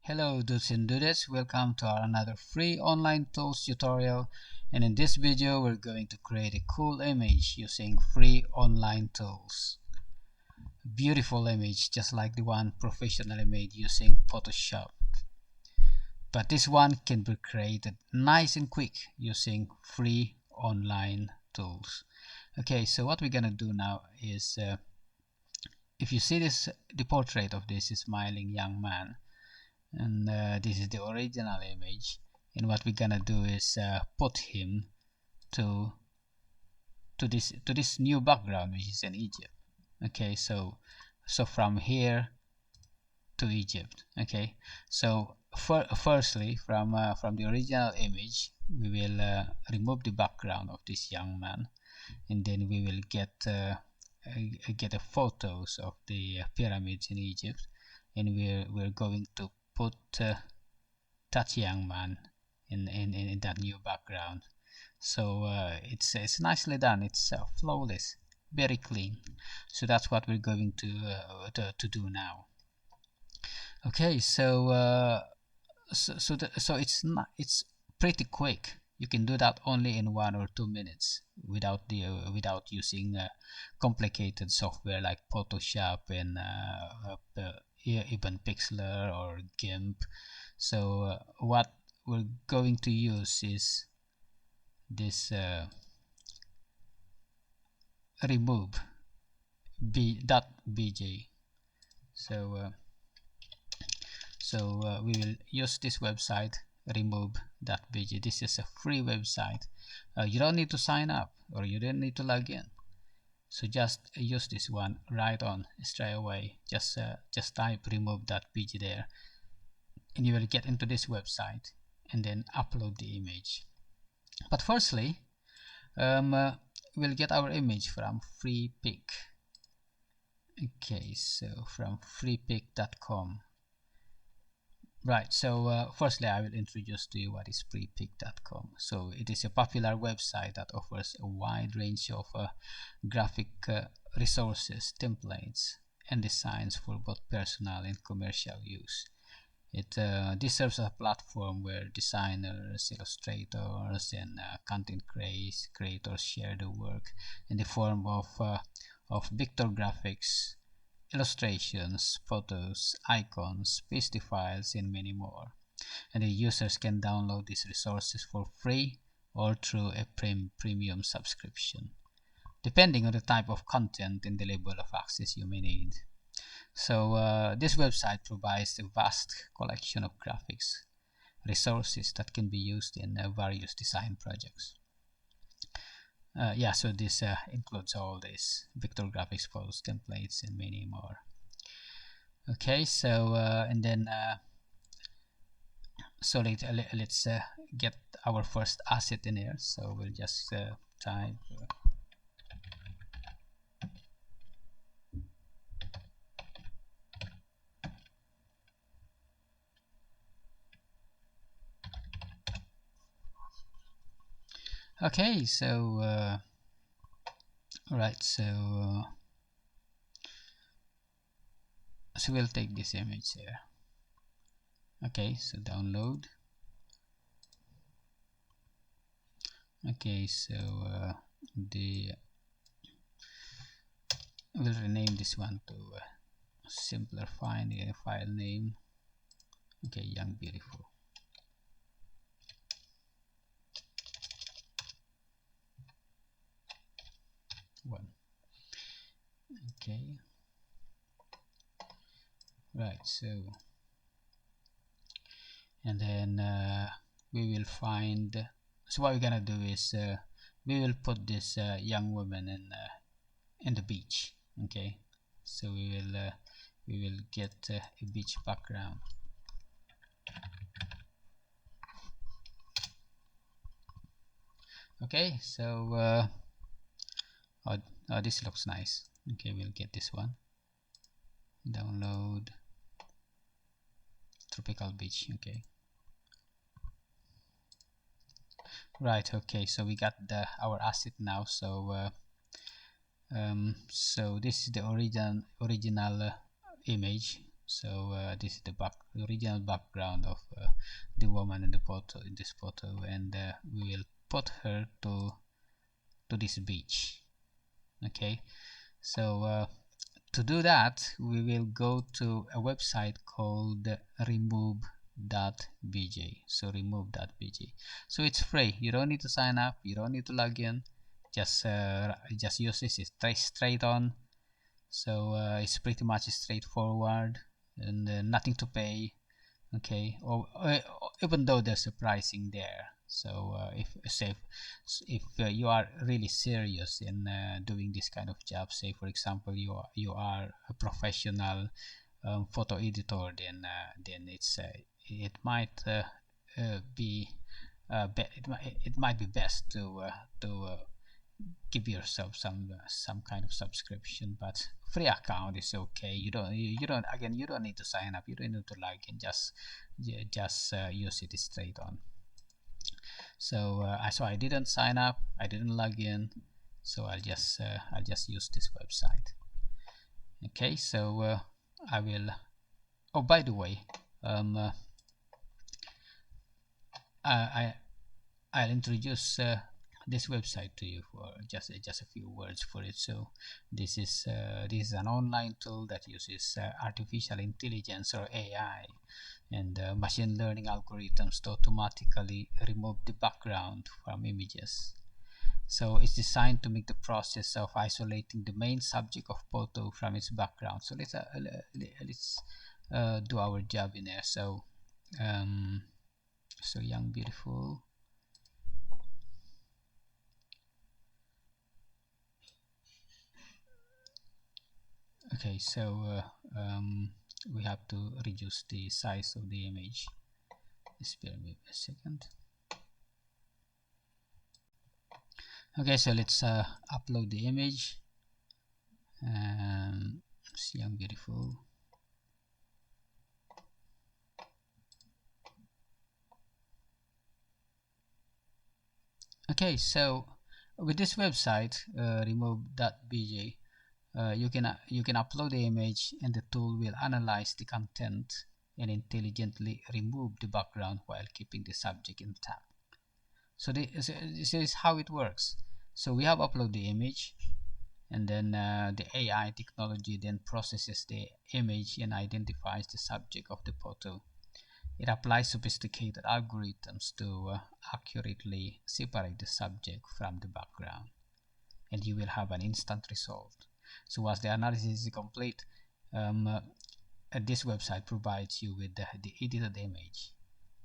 Hello dudes and dudettes, welcome to our another free online tools tutorial, and in this video we're going to create a cool image using free online tools. Beautiful image just like the one professionally made using Photoshop. But this one can be created nice and quick using free online tools. Okay, so what we're gonna do now is if you see this, the portrait of this smiling young man, and this is the original image, and what we're gonna do is put him to this new background, which is in Egypt. Okay, so from here to Egypt. Okay, so firstly from the original image we will remove the background of this young man, and then we will get the photos of the pyramids in Egypt, and we're going to put that young man in that new background. So it's nicely done. It's flawless, very clean. So that's what we're going to do now. Okay, so it's pretty quick. You can do that only in 1 or 2 minutes without using complicated software like Photoshop and even Pixlr or GIMP. So what we're going to use is this remove .bj. So we will use this website, remove.bj. This is a free website. You don't need to sign up or you don't need to log in. So just use this one right on straight away. Just type remove.bj there, and you will get into this website and then upload the image. But firstly, we'll get our image from Freepik. Okay, so from freepik.com. Right, so firstly I will introduce to you what is freepik.com. So it is a popular website that offers a wide range of graphic resources, templates, and designs for both personal and commercial use. This serves as a platform where designers, illustrators, and content creators share their work in the form of vector graphics, illustrations, photos, icons, PSD files, and many more. And the users can download these resources for free or through a premium subscription, depending on the type of content and the level of access you may need. So this website provides a vast collection of graphics resources that can be used in various design projects. Yeah, so this includes all these vector graphics, photos, templates, and many more. Okay, so and then so let's get our first asset in here. So we'll just type okay, so right, so we'll take this image here. Okay, so download. Okay, so we'll rename this one to simpler file name. Okay, Young Beautiful. One. Okay. Right, so and then we will find, so what we're gonna do is we will put this young woman in the beach. Okay, so we will get a beach background. Okay, so oh, this looks nice. Okay, we'll get this one, download tropical beach. Okay, right, okay, so we got our asset now. So so this is the original image So this is the original background of the woman in the photo, in this photo, and we will put her to this beach. Okay, so to do that, we will go to a website called remove.bj. So remove.bj. So it's free. You don't need to sign up. You don't need to log in. Just use this. It's straight on. So it's pretty much straightforward, and nothing to pay. Okay, even though there's a pricing there. So if you are really serious in doing this kind of job, say for example you are a professional photo editor, then it might be it might be best to give yourself some kind of subscription. But free account is okay. You don't, again, you don't need to sign up. You don't need to log in. Just use it straight on. So I didn't sign up. I didn't log in. So I'll just use this website. Okay. So I will. Oh, by the way, I'll introduce this website to you for just a few words for it. So this is an online tool that uses artificial intelligence, or AI, and machine learning algorithms to automatically remove the background from images. So it's designed to make the process of isolating the main subject of photo from its background. So let's do our job in there. So so young, beautiful. Okay, so we have to reduce the size of the image. Spare me a second. Okay, so let's upload the image. It's young, beautiful. Okay, so with this website, remove.bj, you can upload the image, and the tool will analyze the content and intelligently remove the background while keeping the subject intact. So this is how it works. So we have uploaded the image, and then the AI technology then processes the image and identifies the subject of the photo. It applies sophisticated algorithms to accurately separate the subject from the background, and you will have an instant result. So once the analysis is complete, this website provides you with the edited image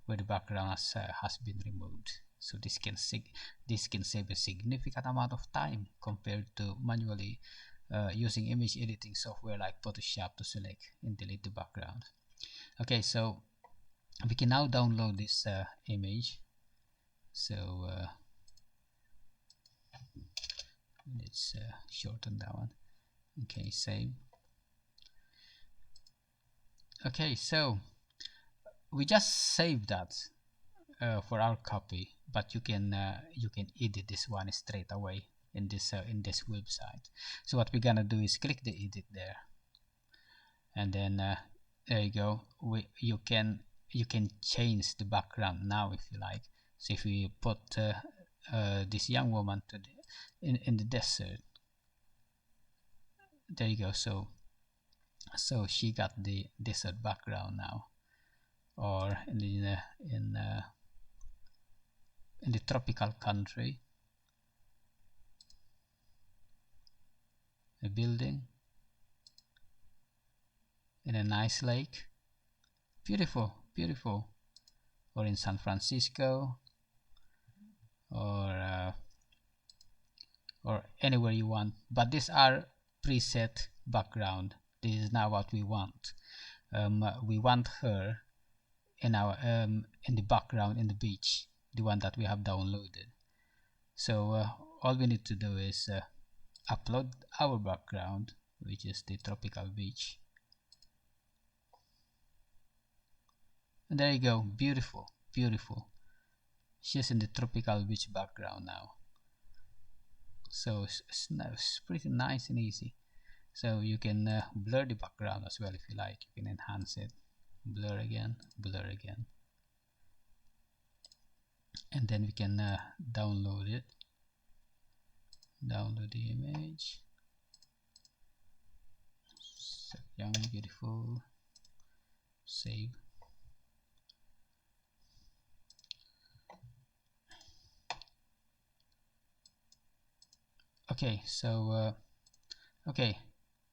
where the background has been removed. So this can save a significant amount of time compared to manually using image editing software like Photoshop to select and delete the background. Okay, so we can now download this image. So let's shorten that one. Okay, save. Okay, so we just saved that for our copy, but you can edit this one straight away in this website. So what we're gonna do is click the edit there, and then there you go. You can change the background now if you like. So if we put this young woman in the desert, there you go. So she got the desert background now, or in the tropical country, a building in a nice lake. Beautiful, beautiful. Or in San Francisco, or anywhere you want. But these are preset background. This is not what we want. We want her in our in the background in the beach, the one that we have downloaded. So all we need to do is upload our background, which is the tropical beach. And there you go. Beautiful, beautiful. She's in the tropical beach background now. So it's pretty nice and easy. So you can blur the background as well if you like. You can enhance it, blur again, and then we can download it, download the image. So young, beautiful, save. Okay, so okay,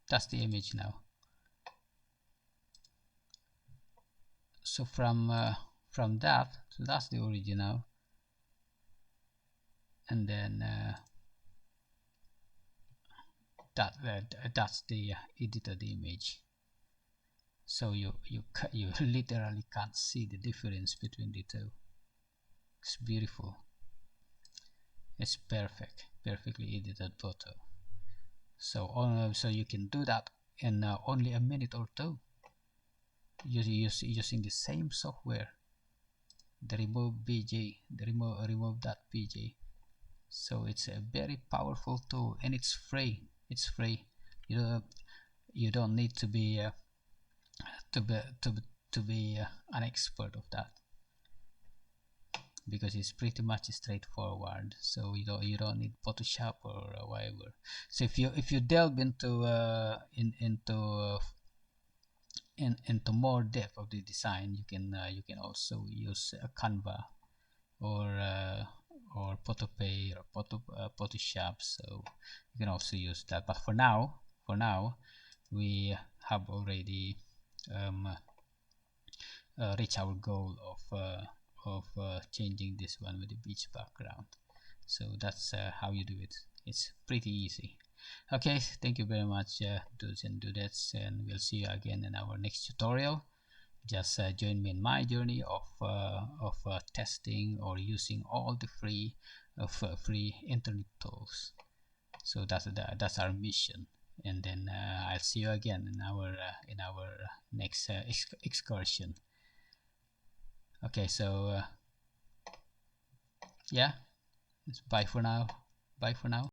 that's the image now. So from that, so that's the original, and then that's the edited image. So you literally can't see the difference between the two. It's beautiful. It's perfectly edited photo. So so you can do that in only a minute or two, using the same software, the remove BJ, the remove that BJ. So it's a very powerful tool, and it's free. It's free. You don't need to be to be to be an expert of that, because it's pretty much straightforward. So you don't need Photoshop or whatever. So if you delve into into more depth of the design, you can also use Canva or Photopay or Photoshop. So you can also use that. But for now, we have already reached our goal of changing this one with the beach background. So that's how you do it. It's pretty easy. Okay, thank you very much, dudes and dudettes, and we'll see you again in our next tutorial. Just join me in my journey of testing or using all the free internet tools. So that's our mission, and then I'll see you again in our next excursion. Okay, so yeah, bye for now. Bye for now.